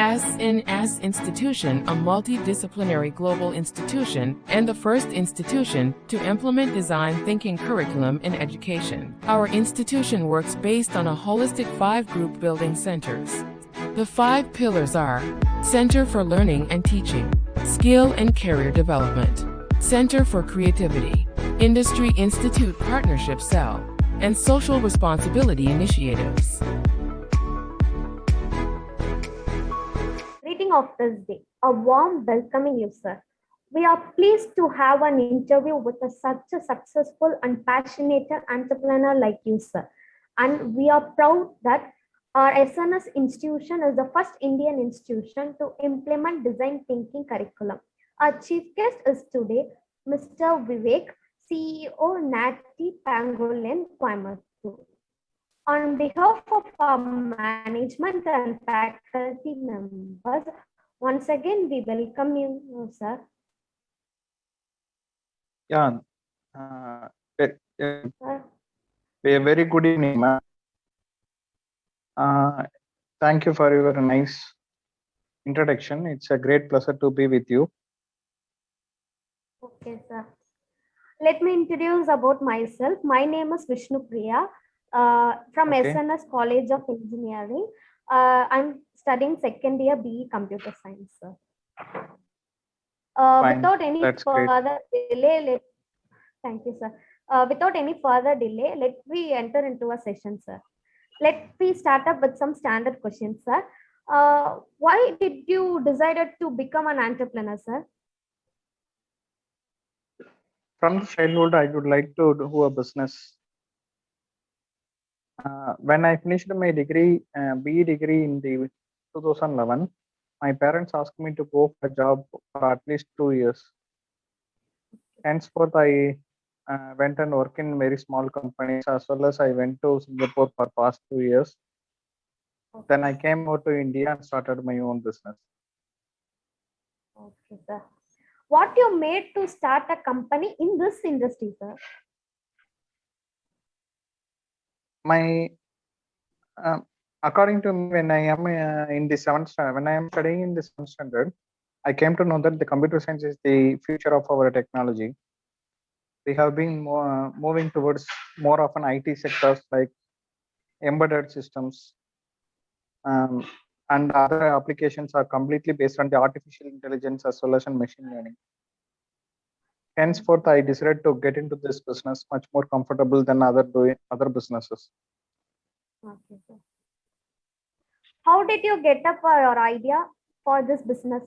SNS institution, a multidisciplinary global institution and the first institution to implement design thinking curriculum in education. Our institution works based on a holistic 5 group building centers. The 5 pillars are Center for Learning and Teaching, Skill and Career Development, Center for Creativity, Industry Institute Partnership Cell, and Social Responsibility Initiatives. Greeting of this day, a warm welcoming you, sir. We are pleased to have an interview with such a successful and passionate entrepreneur like you, sir. And we are proud that our SNS institution is the first Indian institution to implement design thinking curriculum. Our chief guest is today Mr. Vivek, CEO Natty Pangolin Coimbatore. On behalf of our management and faculty members, once again we welcome you, sir. Yeah, a very good evening, ma'am. Thank you for your nice introduction. It's a great pleasure to be with you. Okay, sir. Let me introduce about myself. My name is Vishnu Priya from SNS College of Engineering. I'm studying second year BE Computer Science, sir. Without any further delay, thank you, sir. Without any further delay, let me enter into a session, sir. Let me start up with some standard questions, sir. Why did you decided to become an entrepreneur, sir? From childhood, I would like to do a business. When I finished my degree, BE degree in the 2011, my parents asked me to go for a job for at least 2 years. Henceforth, I went and worked in very small companies, as well as I went to Singapore for past 2 years. Then I came out to India and started my own business. Okay, sir. What you made to start a company in this industry, sir? According to me, when I am in the 7th standard, when I am studying in the 7th standard, I came to know that the computer science is the future of our technology. We have been moving towards more of an IT sectors like embedded systems, and other applications are completely based on the artificial intelligence as well as on machine learning. Henceforth, I decided to get into this business much more comfortable than other businesses. Okay, sir. How did you get up your idea for this business?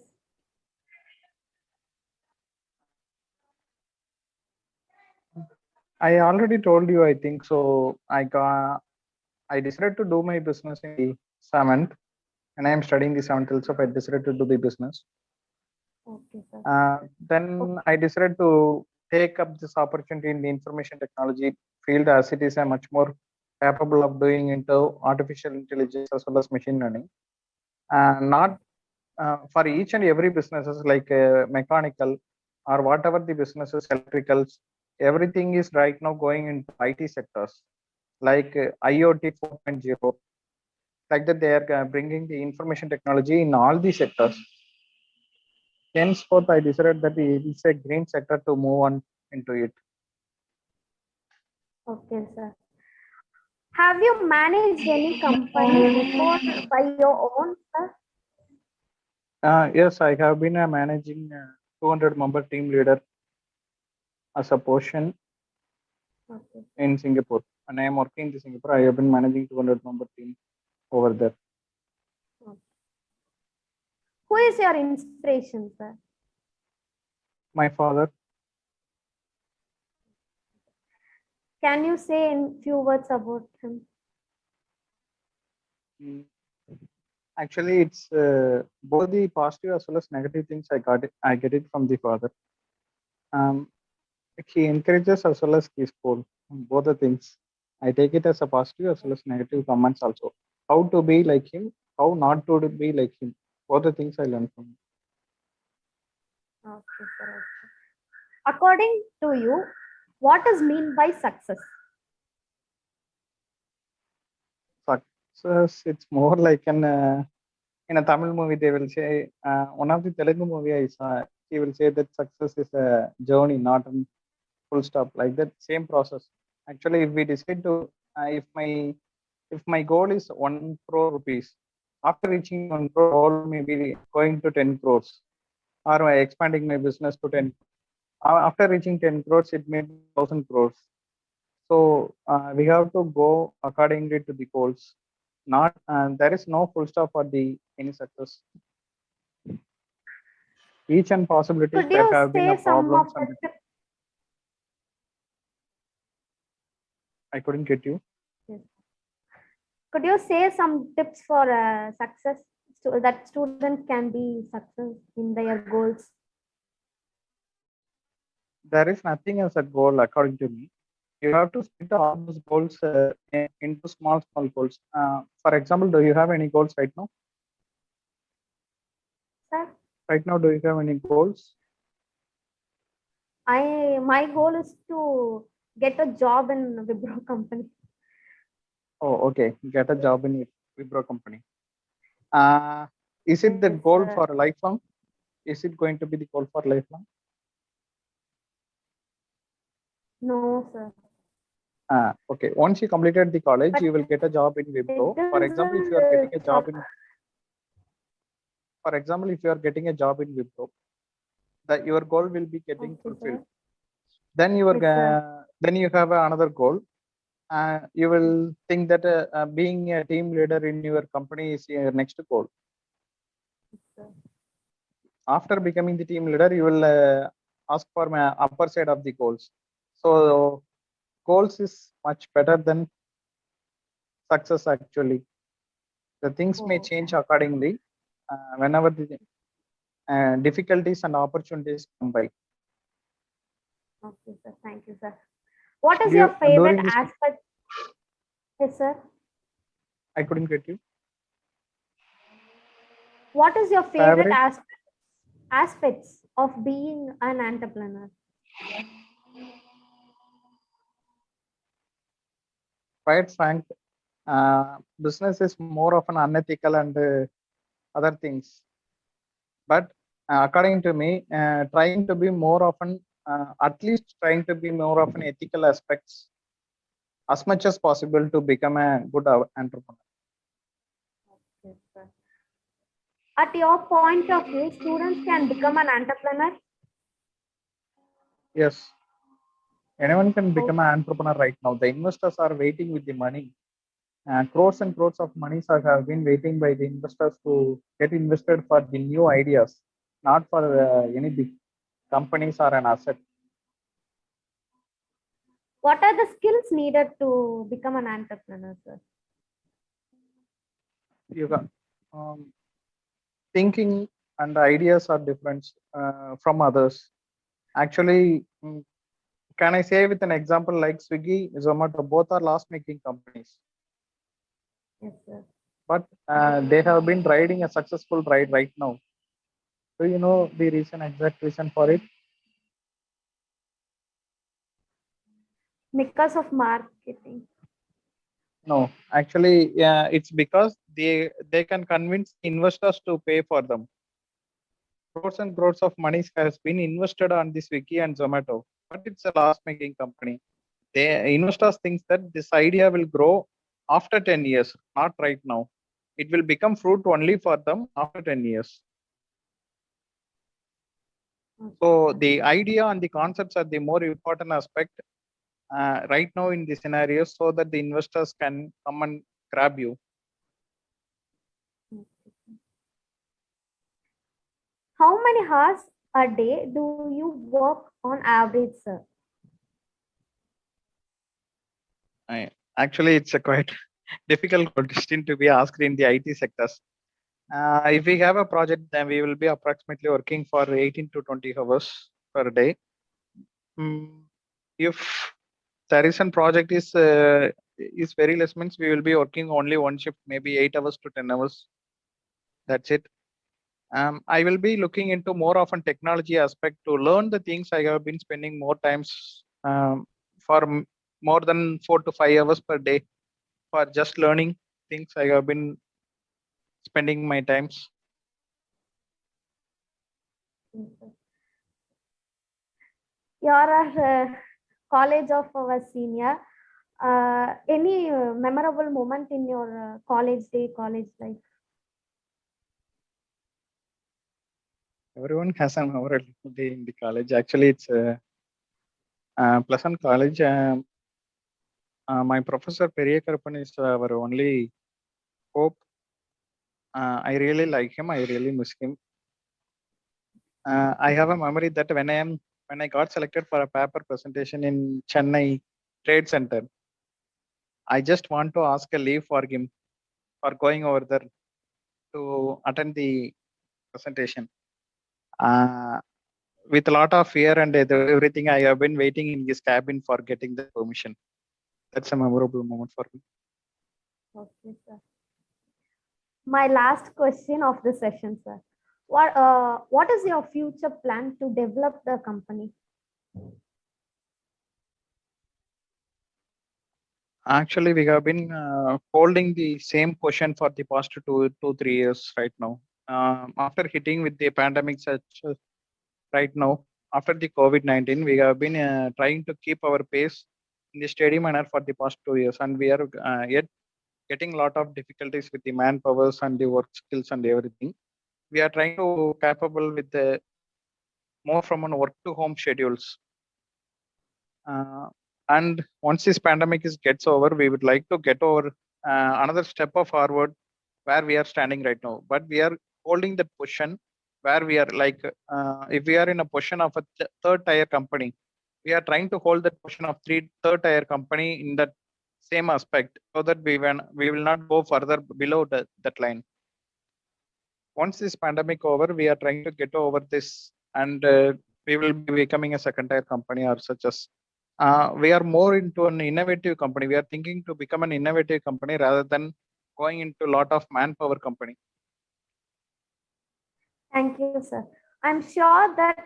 I already told you, I think so. I decided to do my business in the 7th, and I am studying the 7th also. I decided to do the business. Okay, sir. Then I decided to take up this opportunity in the information technology field, as it is a much more capable of doing into artificial intelligence as well as machine learning. Not for each and every businesses like mechanical or whatever the businesses, electricals, everything is right now going into IT sectors like IoT 4.0. Like that, they are bringing the information technology in all the sectors. Henceforth, I decided that it is a green sector to move on into it. Okay, sir. Have you managed any company before by your own, sir? Yes, I have been managing 200-member team leader as a portion in Singapore. And I am working in Singapore. I have been managing 200-member team over there. Okay. Who is your inspiration, sir? My father. Can you say in few words about him? Actually, it's both the positive as well as negative things. I get it from the father. He encourages as well as he scolds. Both the things. I take it as a positive as well as negative comments also. How to be like him, how not to be like him. Both the things I learned from him. Okay, sir. According to you, what is mean by success? Success, it's more like an in a Tamil movie, they will say, one of the Telugu movie I saw, he will say that success is a journey, not a full stop. Like that same process. Actually, if we decide to, if my goal is 1 crore rupees, after reaching 1 crore, goal may be going to 10 crores, or expanding my business to 10. After reaching 10 crores, it may be 1,000 crores. So we have to go accordingly to the goals. Not there is no full stop for the any success. Each and possibilities Could there you have been a say some problems of and the tips? I couldn't get you. Could you say some tips for success so that students can be success in their goals? There is nothing as a goal according to me. You have to split all those goals into small goals. For example, do you have any goals right now? Sir, Right now, do you have any goals? my goal is to get a job in Wipro company. Oh, okay. Get a job in Wipro company. Is it the Yes, goal sir. for lifelong? Is it going to be the goal for lifelong? No, sir. Okay. Once you completed the college, But you will get a job in it Wipro. For example, if you are getting a job in, for example, if you are getting a job in Wipro, that your goal will be getting okay, fulfilled. sir. Then you are Yes, sir. then you have another goal. You will think that being a team leader in your company is your next goal. Sir. After becoming the team leader, you will ask for my upper side of the goals. So goals is much better than success actually. The things may Oh, change accordingly whenever the difficulties and opportunities come by. okay, sir. Thank you, sir. What is your You favorite during this, aspect? Yes, sir. I couldn't get you. What is your favorite Favorite? aspects of being an entrepreneur? Quite frank, business is more of an unethical and other things. But according to me, trying to be more often, at least trying to be more of an ethical aspects as much as possible to become a good entrepreneur. Yes, sir. At your point of view, students can become an entrepreneur. Yes, anyone can Oh, become an entrepreneur right now. The investors are waiting with the money. Crores and crores of monies have been waiting by the investors to get invested for the new ideas, not for any big companies or an asset. what are the skills needed to become an entrepreneur, sir? You got, thinking and ideas are different from others. Actually, can I say with an example like Swiggy, Zomato, both are loss-making companies, Yes, sir. but they have been riding a successful ride right now. Do you know the reason, exact reason for it? Because of marketing. No, actually, yeah, it's because they can convince investors to pay for them. Crores and crores of money has been invested on this Swiggy and Zomato, but it's a loss-making company. The investors think that this idea will grow after 10 years, not right now. It will become fruit only for them after 10 years. Okay, So sir. the idea and the concepts are the more important aspect right now in the scenario, so that the investors can come and grab you. How many hours a day do you work on average, sir? Actually, it's a quite difficult question to be asked in the IT sectors. If we have a project, then we will be approximately working for 18 to 20 hours per day. If there is a project is very less, means we will be working only one shift, maybe 8 hours to 10 hours. That's it. I will be looking into more of a technology aspect to learn the things. I have been spending more times for more than 4 to 5 hours per day for just learning things. I have been spending my times. You are a college of our senior. Any memorable moment in your college day, college life? Everyone has a memorable day in the college. Actually, it's Pleasant College. My professor Periyakarpan is our only hope. I really like him. I really miss him. I have a memory that when I got selected for a paper presentation in Chennai Trade Center, I just want to ask a leave for him for going over there to attend the presentation. With a lot of fear and everything, I have been waiting in his cabin for getting the permission. That's a memorable moment for me. Okay, sir. My last question of the session, sir. What is your future plan to develop the company? Actually, we have been holding the same position for the past 3 years right now. After hitting with the pandemic such right now, after the COVID-19, we have been trying to keep our pace in the steady manner for the past 2 years, and we are yet getting a lot of difficulties with the manpowers and the work skills and everything. We are trying to capable with the more from an work to home schedules. And once this pandemic gets over, we would like to get over another step of forward where we are standing right now. But we are holding that position where we are like, if we are in a position of a third tier company, we are trying to hold that position of third tier company in that same aspect so that we will not go further below that line. Once this pandemic over, we are trying to get over this, and we will be becoming a second tier company or such as. We are more into an innovative company. We are thinking to become an innovative company rather than going into a lot of manpower company. Thank you, sir. I'm sure that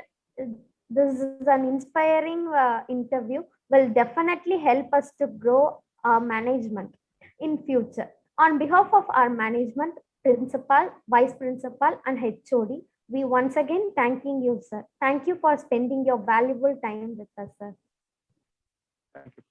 this is an inspiring interview will definitely help us to grow our management in future. On behalf of our management, principal, vice principal, and HOD, we once again thanking you, sir. Thank you for spending your valuable time with us, sir. Thank you.